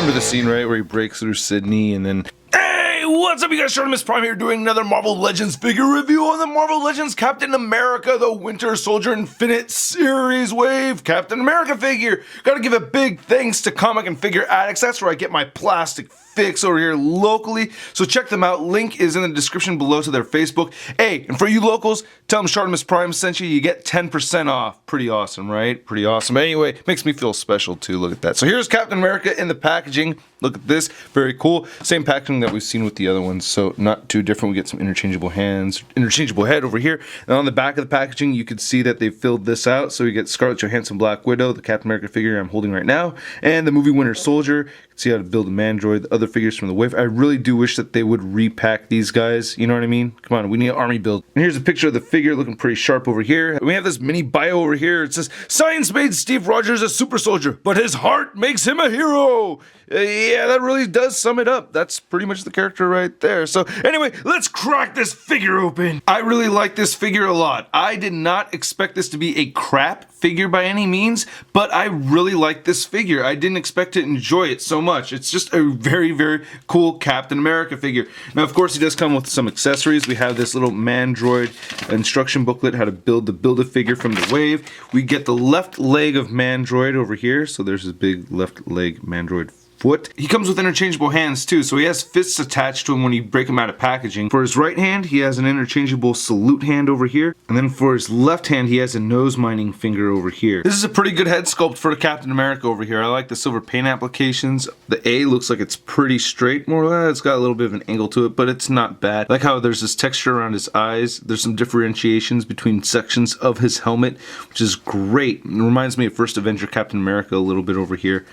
remember the scene, right, where he breaks through Sydney and then... Hey, what's up, you guys? Artemis Prime here doing another Marvel Legends figure review on the Marvel Legends Captain America, the Winter Soldier Infinite Series Wave Captain America figure. Gotta give a big thanks to Comic and Figure Addicts. That's where I get my plastic fix over here locally. So check them out. Link is in the description below to their Facebook. Hey, and for you locals, tell them Artemis Prime sent you. You get 10% off. Pretty awesome, right? Pretty awesome. But anyway, makes me feel special too. Look at that. So here's Captain America in the packaging. Look at this. Very cool. Same packaging that we've seen with the other ones, so not too different. We get some interchangeable hands, interchangeable head over here. And on the back of the packaging, you can see that they've filled this out. So we get Scarlett Johansson, Black Widow, the Captain America figure I'm holding right now, and the movie Winter Soldier. You can see how to build a Mandroid, the other figures from the wave. I really do wish that they would repack these guys. You know what I mean? Come on, we need an army build. And here's a picture of the figure looking pretty sharp over here. We have this mini bio over here. It says, "Science made Steve Rogers a super soldier, but his heart makes him a hero." Yeah, that really does sum it up. That's pretty much the character right there. So anyway, let's crack this figure open. I really like this figure a lot. I did not expect this to be a crap figure by any means, but I really like this figure. I didn't expect to enjoy it so much. It's just a very, very cool Captain America figure. Now, of course, he does come with some accessories. We have this little Mandroid instruction booklet, how to build a figure from the wave. We get the left leg of Mandroid over here. So there's his big left leg Mandroid foot. He comes with interchangeable hands too, so he has fists attached to him when you break him out of packaging. For his right hand, he has an interchangeable salute hand over here, and then for his left hand, he has a nose mining finger over here. This is a pretty good head sculpt for Captain America over here. I like the silver paint applications. The A looks like it's pretty straight, more or less. It's got a little bit of an angle to it, but it's not bad. I like how there's this texture around his eyes. There's some differentiations between sections of his helmet, which is great. It reminds me of First Avenger Captain America a little bit over here.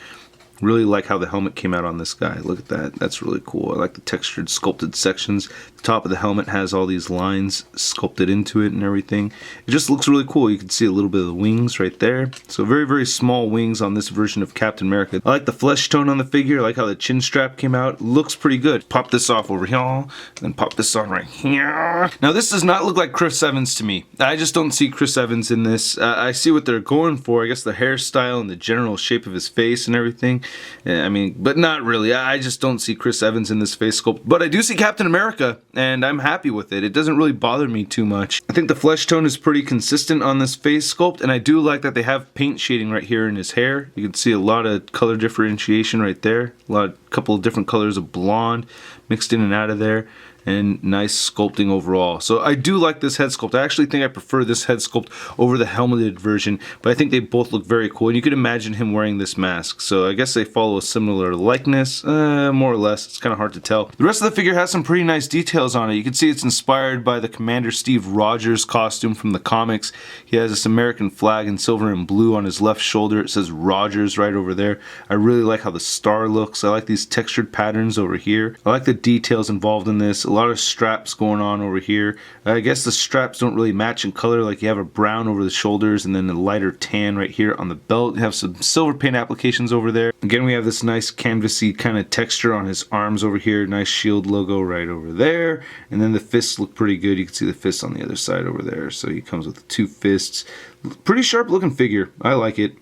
Really like how the helmet came out on this guy. Look at that. That's really cool. I like the textured, sculpted sections. The top of the helmet has all these lines sculpted into it and everything. It just looks really cool. You can see a little bit of the wings right there. So very, very small wings on this version of Captain America. I like the flesh tone on the figure. I like how the chin strap came out. Looks pretty good. Pop this off over here, and then pop this on right here. Now, this does not look like Chris Evans to me. I just don't see Chris Evans in this. I see what they're going for. I guess the hairstyle and the general shape of his face and everything. I mean, but not really. I just don't see Chris Evans in this face sculpt. But I do see Captain America, and I'm happy with it. It doesn't really bother me too much. I think the flesh tone is pretty consistent on this face sculpt, and I do like that they have paint shading right here in his hair. You can see a lot of color differentiation right there. Couple of different colors of blonde mixed in and out of there. And nice sculpting overall. So I do like this head sculpt. I actually think I prefer this head sculpt over the helmeted version, but I think they both look very cool. And you could imagine him wearing this mask. So I guess they follow a similar likeness, more or less. It's kind of hard to tell. The rest of the figure has some pretty nice details on it. You can see it's inspired by the Commander Steve Rogers costume from the comics. He has this American flag in silver and blue on his left shoulder. It says Rogers right over there. I really like how the star looks. I like these textured patterns over here. I like the details involved in this. A lot of straps going on over here. I guess the straps don't really match in color. Like you have a brown over the shoulders and then a lighter tan right here on the belt. You have some silver paint applications over there. Again, we have this nice canvasy kind of texture on his arms over here. Nice shield logo right over there. And then the fists look pretty good. You can see the fists on the other side over there. So he comes with 2 fists. Pretty sharp looking figure. I like it.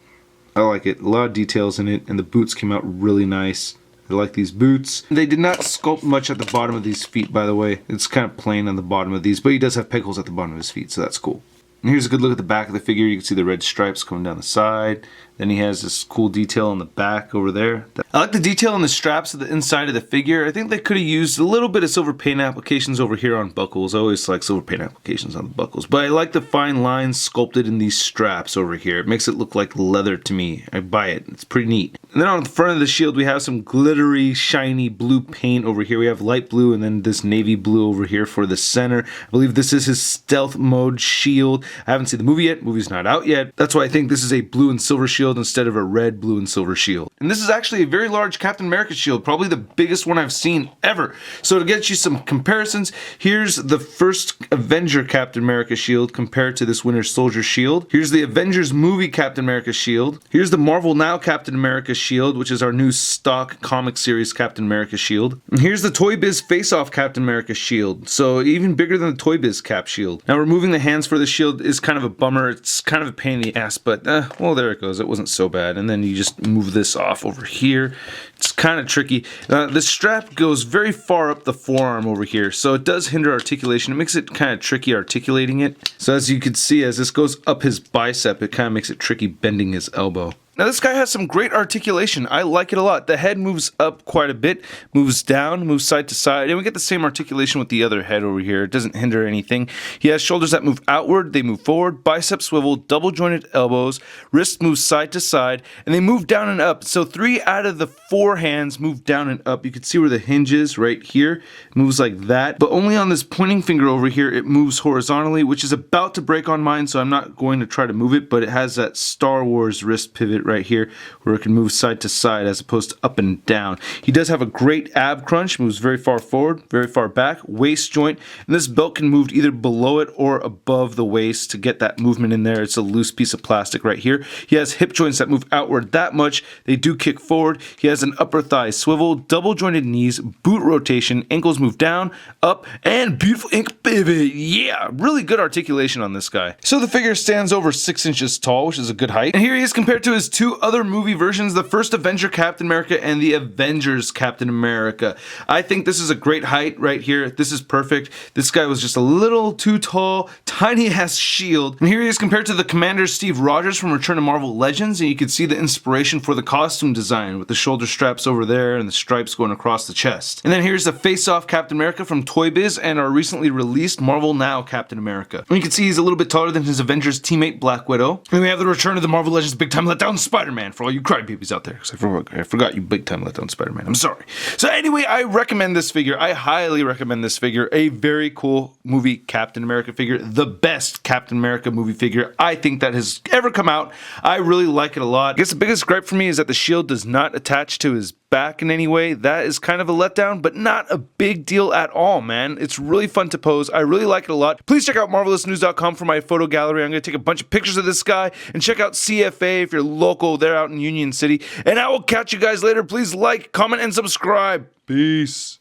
I like it. A lot of details in it, and the boots came out really nice. I like these boots. They did not sculpt much at the bottom of these feet, by the way. It's kind of plain on the bottom of these, but he does have peg holes at the bottom of his feet, so that's cool. And here's a good look at the back of the figure. You can see the red stripes coming down the side. Then he has this cool detail on the back over there. I like the detail on the straps of the inside of the figure. I think they could have used a little bit of silver paint applications over here on buckles. I always like silver paint applications on the buckles. But I like the fine lines sculpted in these straps over here. It makes it look like leather to me. I buy it. It's pretty neat. And then on the front of the shield, we have some glittery, shiny blue paint over here. We have light blue and then this navy blue over here for the center. I believe this is his stealth mode shield. I haven't seen the movie yet. The movie's not out yet. That's why I think this is a blue and silver shield instead of a red, blue, and silver shield. And this is actually a very large Captain America shield, probably the biggest one I've seen ever. So to get you some comparisons, here's the first Avenger Captain America shield compared to this Winter Soldier shield. Here's the Avengers movie Captain America shield. Here's the Marvel Now Captain America shield, which is our new stock comic series Captain America shield. And here's the Toy Biz Face Off Captain America shield. So even bigger than the Toy Biz Cap shield. Now removing the hands for the shield, is kind of a bummer. It's kind of a pain in the ass, but well, there it goes. It wasn't so bad. And then you just move this off over here. It's kind of tricky. The strap goes very far up the forearm over here, so it does hinder articulation. It makes it kind of tricky articulating it. So as you can see, as this goes up his bicep, it kind of makes it tricky bending his elbow. Now this guy has some great articulation. I like it a lot. The head moves up quite a bit, moves down, moves side to side, and we get the same articulation with the other head over here. It doesn't hinder anything. He has shoulders that move outward, they move forward, bicep swivel, double jointed elbows, wrists move side to side, and they move down and up. So 3 out of the 4 hands move down and up. You can see where the hinge is right here. It moves like that, but only on this pointing finger over here it moves horizontally, which is about to break on mine, so I'm not going to try to move it, but it has that Star Wars wrist pivot right here where it can move side to side as opposed to up and down. He does have a great ab crunch, moves very far forward, very far back, waist joint, and this belt can move either below it or above the waist to get that movement in there. It's a loose piece of plastic right here. He has hip joints that move outward that much. They do kick forward. He has an upper thigh swivel, double jointed knees, boot rotation, ankles move down, up, and beautiful ankle pivot. Yeah, really good articulation on this guy. So the figure stands over 6 inches tall, which is a good height. And here he is compared to his 2 other movie versions, the first Avenger Captain America and the Avengers Captain America. I think this is a great height right here. This is perfect. This guy was just a little too tall, tiny ass shield. And here he is compared to the Commander Steve Rogers from Return to Marvel Legends, and you can see the inspiration for the costume design with the shoulder straps over there and the stripes going across the chest. And then here's the face-off Captain America from Toy Biz and our recently released Marvel Now Captain America. And you can see he's a little bit taller than his Avengers teammate Black Widow. And we have the return of the Marvel Legends Big Time Letdown Spider-Man for all you crybabies out there, because I forgot you Big Time Letdown Spider-Man. I'm sorry. So anyway, I recommend this figure. I highly recommend this figure. A very cool movie Captain America figure. The best Captain America movie figure I think that has ever come out. I really like it a lot. I guess the biggest gripe for me is that the shield does not attach to his back in any way. That is kind of a letdown, but not a big deal at all, man. It's really fun to pose. I really like it a lot. Please check out marvelousnews.com for my photo gallery. I'm going to take a bunch of pictures of this guy, and check out CFA if you're local. They're out in Union City. And I will catch you guys later. Please like, comment, and subscribe. Peace.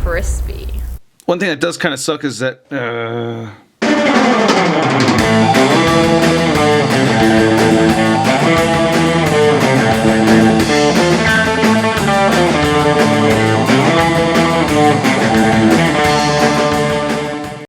Crispy. One thing that does kind of suck is that